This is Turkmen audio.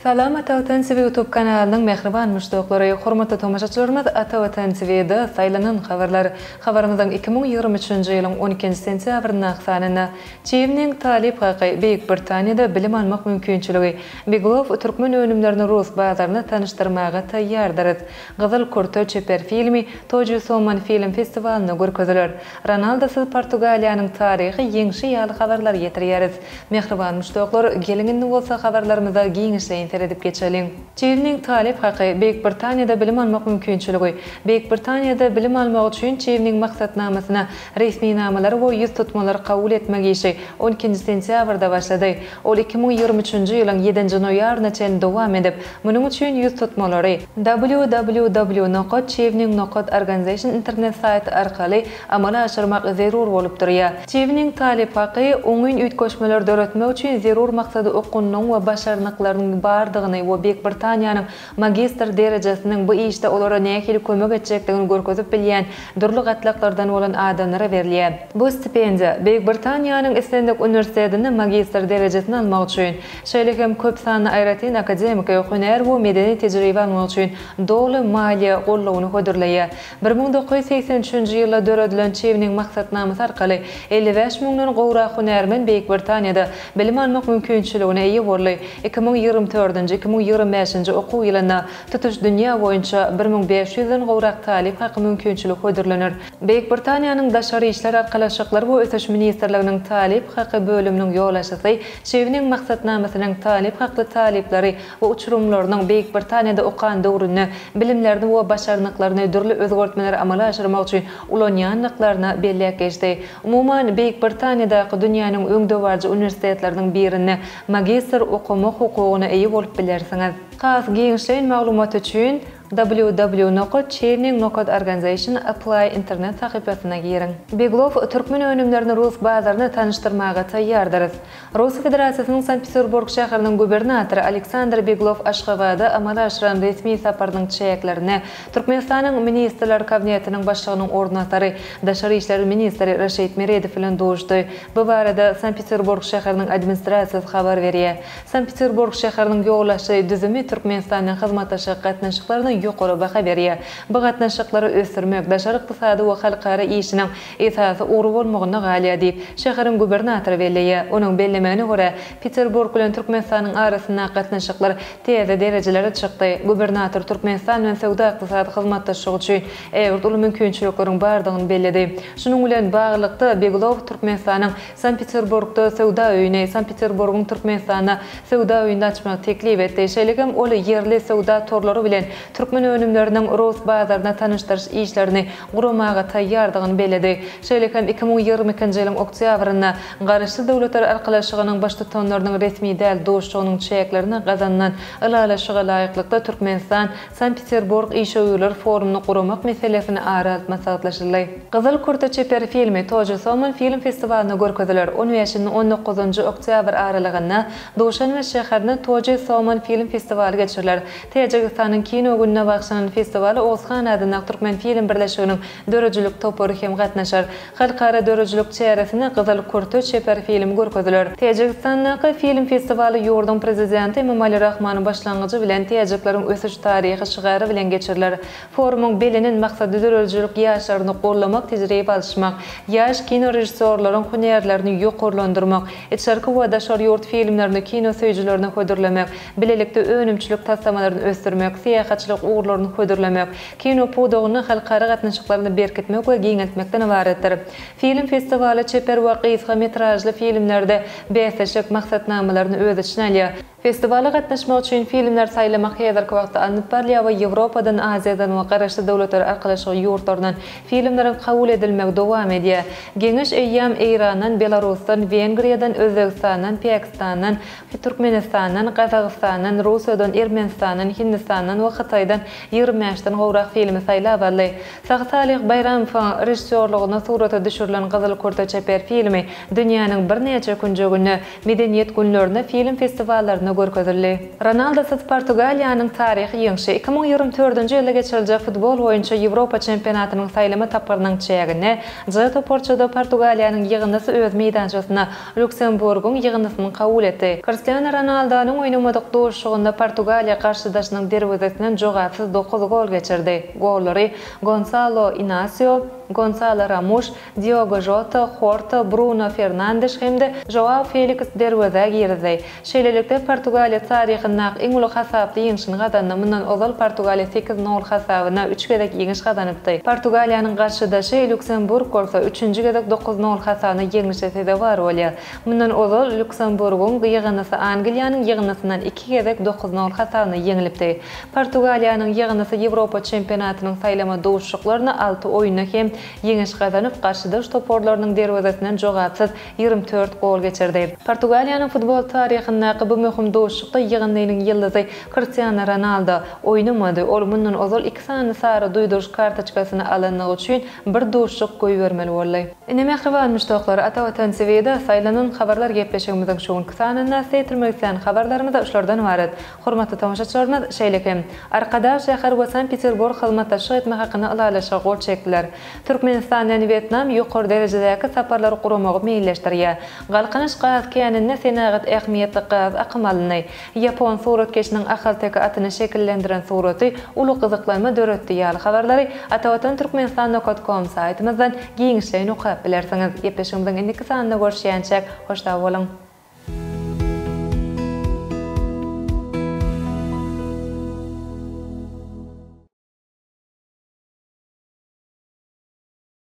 Salam Atavatan TV YouTube kanalının mehriban müştaqlary, hormatly tomaşaçylarymyz, Atavatan TV'de saylanan habarymyzdan 2023-nji ýylyň 12-nji sentýabryna sanyna Çiýniň talip haky Beýik Britaniýada bilim almak mümkinçiligi Biglov türkmen önümlerini rus bazaryna tanıştyrmaga taýýardyr. Gyzyl Kurta çeper filmi Toji Soman film festivalyna görkezler. Ronaldo Portugaliýanyň taryhy ýeňşi ýaly habarlar ýetirýäris. Mehriban müştaqlar, gelinginde bolsa habarlarymyza giňişleýin edip geçelim. Çiýniň talip haky Beýik Britaniýada bilim almak mümkinçiligi. Beýik Britaniýada bilim almak üçin çiýniň maksatnamasyna resmi namalar we ýüz tutmalar kabul etmek işi 12-nji sentýabrda başlady. Ol 2023-nji ýylyň 7-nji noýabryna çen dowam edip, munyň üçin ýüz tutmalary www.çiýniň.organization internet saýty arkaly amala aşyrmak zerur bolup durýar. Çiýniň talip haky oňyn üýtgeşmeler döretmek üçin zerur maksady okunyň we başarnyklarynyň bardygyny we Beýik Britaniýanyň magistr derejesiniň bu işde olara nähili kömek etjekdigini görkezip bilýän durly gatlaklardan bolan adamlara berilýär. Bu stipendiýa Beýik Britaniýanyň Islandek universitetinde magistr derejesini almak üçin, şeýle hem köp sanly aýratyn akademik we huner we medeni tejribe almak üçin doly maliýe gollawyny hödürleýär. 1983-nji ýylda döredilen çiýniň maksatnamasy arkaly 55 miňden gowrak hunermen Beýik Britaniýada bilim almak mümkinçiligine eýe boldy. 2024-2025-nji okuw ýylynda tutuş dünýä boýunça 1500-den gowrak talip haky mümkinçilik hödürlenir. Beýik Britaniýanyň daşary işler arkalaşyklar we ötüş ministrliginiň talip haky bölüminiň ýolaşysy çiýniň maksatnamasynyň talip hakly talipleri we uçurumlarynyň Beýik Britaniýada okan döwrüne, bilimlerini we başarnyklaryny dürli özgertmeler amala aşyrmak üçin ulanýanlyklaryna belläk geçdi. Umuman Beýik Britaniýadaky dünýäniň öňde barjy universitetleriniň birinde magistr okumak hukugyna eýe bolup bilersiňiz. Has giňişleýin maglumat üçin www.çiýniň.organization apply internet sahypasyna girin. Biglov türkmen önümlerini rus bazaryna tanıştyrmaga taýýardyr. Rus Federasiýasynyň Sankt-Peterburg şäheriniň gubernatory Aleksandr Biglov Aşgabada amala aşyran resmi saparynyň çeýeklerine Türkmenistanyň ministrler kabinetiniň başlygynyň ornatary daşary işler ministri Raşid Meredow bilen duşdy. Bu barada Sankt-Peterburg şäheriniň administrasiýasy habar berýär. Sankt-Peterburg şäheriniň ýoglaşy düzümi Türkmenistanyň hyzmatdaşy gatnaşyklaryny ýokary baha berýär. Bu gatnaşyklary ösdürmek daşary ykdysady we halkara işiniň esasy uğru bolmagyna galýa diýip şäheriň gubernatory belleýär. Onuň bellemegine görä Peterburg bilen Türkmenistanyň arasynda gatnaşyklar teze derejelere çykdy. Gubernator Türkmenistan bilen sowda ykdysady hyzmatdaşlyk üçin äwrt uly mümkinçilikleriň bardygyny belledi. Şunuň bilen baglykda Beglov Türkmenistanyň Sankt-Peterburgda sowda öýüne, Sankt-Peterburgyň Türkmenistana sowda öýünde açmak teklip etdi. Şeýlegem ol yerli sowda torlary bilen türkmen önümleriniň rus bazaryna tanıştyryş işlerini guramaga taýýardygyny belledi. Şeýle 2022-nji ýylyň oktýabryna garaşly döwletler arkalaşygynyň baş tutanlarynyň resmi däl doşugynyň çeýeklerini gazandan ılalaşyga laýyklykda Türkmenistan Sankt-Peterburg işöýüler forumuny guramak meselesini aralatma sagtlaşyldy. Gyzyl Kurta çeper filmi Toji Soman film festivalyna görkeziler. 15-nji 19-njy oktýabr aralygynda Duşan we şäherinde Toji Soman film festivaly geçiriler. Täjikistanyň kino gününe bagşlanan festivaly Ozhan adyna Türkmen film birleşiginiň dörejilik topary hem gatnaşar. Halkara dörejilik çäresine Gyzyl Kurta çeper film görkeziler. Täjikistanyň film festivaly ýurdun prezidenti Emomali Rahmanyň başlangyjy bilen täjikleriň ösüş taryhy şygary bilen geçiriler. Forumuň belinen maksady dörejilik ýaşlaryny gollamak, tejribe alşmak, ýaş kino rejissorlaryň hunerlerini ýokarlandyrmak, etşarky we daşary ýurt filmlerini kino söýjilerini hödürlemek, bilelikde önümçilik taslamalaryny ösdürmek, syýahatçylyk uğurlaryny hödürlemek, kino podogyny halkara gatnaşyklaryny berkitmek we giňeltmekden ibaretdir. Film festivaly çeper we kısa metrajly filmlerde beýleşik maksatnamalaryny öz içine alýar. Festivala gatnaşmak üçin filmler saýlamak häzirki wagtda alınıp barýar we Ýewropadan, Aziýadan we garaşly döwletler arkalaşyk ýurtlaryndan filmleriň kabul edilmegi dowam edýär. Geňiş eýýam Eýrandan, Belarusdan, Wengriýadan, Özbegistandan, Pakistandan, Türkmenistandan, Kazagystandan, Russiýadan, Ermenistandan, Hindistandan we Hytaýdan 25-den gowrak filmi saýlap aldy. Sagsalih Bayramow rejissörligine surata düşürilen Gyzyl Kurta çeper filmi dünýäniň bir neçe günjegine medeniýet günlerine film festivallaryna görkezildi. Ronaldo siz Portugaliýanyň taryhy ýeňşi 2024-nji ýylda geçirilýän futbol boýunça Ýewropa çempionatynyň saýlama tapyrynyň çägine J toporçuda Portugaliýanyň ýygyndysy öz meýdançasyna Lüksemburgyň ýygyndysyn kabul etdi. Cristiano Ronaldo'nun oýnamadyk duşugynda Portugaliýa garşydaşynyň derwezesinden jogapsyz 9 gol geçirdi. Gollary Gonçalo Inácio, Gonçalo Ramos, Diogo Jota, Horta, Bruno Fernandes hemde Joao Felix derweze girdi. Şeýlelikde Portugaliýa taryhynda iň uly hasaply ýeňişini gadandy. Mundan ozal Portugaliýa 8-0 hasabyna 3 gezek ýeňiş gadanypdy. Portugaliýanyň garşydaşy Lüksemburg bolsa 3-nji gezek 9-0 hasabyna ýeňişse de bar bolýar. Mundan ozal Lüksemburgyň ýygynysy Angliýanyň ýygynysyndan 2 gezek 9-0 hasabyna ýeňilipdi. Portugaliýanyň ýygynysy Ýewropa çempionatynyň saýlama duşuklaryna 6 oýunda hem ýeňiş gadanyp garşydaş toporlarynyň derwezesinden jogapsyz 24 gol geçirdi. Portugaliýanyň futbol taryhynda bu möhüm duşukda ýygyndynyň ýyldyzy Cristiano Ronaldo oýnamady. Ol mundan ozal 2 sany sary duýduruş kartoçkasyny alanyny üçin bir duşuk goýbermeli boldy. Ine mehriban müştoklar ata watan seviyede saýlanan habarlar gepleşigimiziň şoň kısanynda seýtirmekden habarlarymyz şolardan ibaret. Hormatly tamaşaçylarymyz şeýlekem. Arkadaş şäher we Sankt Peterburg hyzmatdaşlyk etme hakyny alaýlaşa gol çekdiler. Türkmenistandan Vietnam ýokary derejedäki saparlary guramagy meýilleşdirýär. Galkynyş gaz käninde senagat ähmiýetli gaz akmalyny. Yapon suratkeşiniň ahal-teki atyny şekillendiren suraty uly gyzyklanma döretdi ýaly habarlary atawatan turkmenistan.com saýtymyzdan giňişlerini okap bilersiňiz. Ýepeşigimiziň indiki sanynda görüşýänçek hoşda bolan.